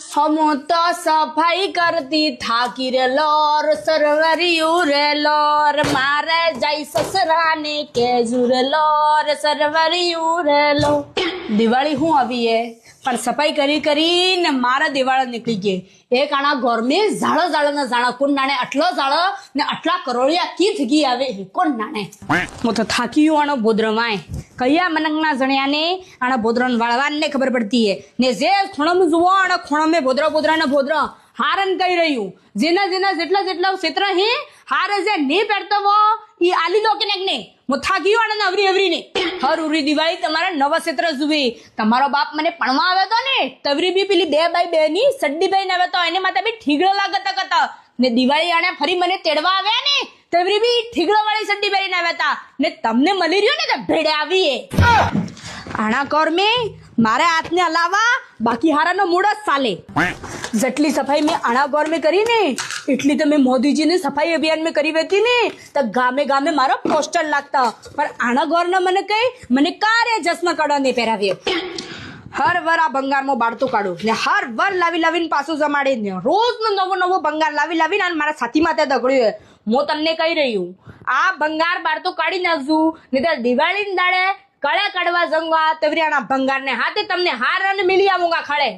हम तो सफाई करती थाकी रे लोर सरवरियू रे लोर मारे जाई ससराने के जुरे लोर सरवरियू रे लो દિવાળી હું આવી હે પણ સફાઈ કરી કરીને મારા દિવાળા નીકળી ગઈ એક આણા ગોરમે ઝાડો ઝાડો જાણા કોણ નાણે આટલો ઝાડો ને આટલા કરોળિયા કી થગી આવે કોણ નાણે હું તો થાકી આણો બોદ્રમાય કયા મનંગના જણ્યાને આણા બોદ્રન વાળવાને ખબર પડતી હે ને જે ખૂણમ જુઓ આણા ખૂણમે બોદ્ર બોદ્રાને બોદ્ર હારન કહી રહ્યું જેના જેના જેટલા ક્ષેત્ર હે હારે જે ને પહેરતો વો ઈ આલી દો કે ને હું થાકી આણા અવરી અવરીને હર ઉરી દિવાળી તમારા નવા ક્ષેત્ર જુએ તમારો બાપ મને પણવા આવ્યો તો ને તવરી બી પેલી 2x2 ની સડ્ડી ભાઈ ને આવ્યો તો એને માથે બી ઠીગડો લાગતા કતા ને દિવાળી આણે ફરી મને તેડવા આવ્યા ને તવરી બી ઠીગડો વાળી સડ્ડી પહેરીને આવ્યા હતા ને તમને મળી રહ્યો ને તો ભેડે આવીએ આણા કર મે મારે હાથને હલાવા બાકી હારાનો મૂડ જ ચાલે જેટલી સફાઈ મેં આણા ગોર મેં કરી ને એટલી તો મેં મોદીજીને સફાઈ અભિયાન મેં કરી હતી ને તો ગામે ગામે મારો પોસ્ટર લાગતા પણ આણા ગોરના મને કારે ચશ્મા કાઢવા નહીં પહેરાવીએ હર વર આ ભંગારમાં બાળતું કાઢું ને હર વર લાવીને પાછું જમાડી ને રોજનો નવો ભંગાર લાવીને અને મારા સાથી માથે દગડ્યું હું તમને કહી રહ્યું આ ભંગાર બાળતું કાઢી નાખશું ને તો દિવાળીની દાડે કળે કાઢવા જંગવા તવરિયાના ભંગારને હાથે તમને હાર અને મિલી આવુંગા ખડે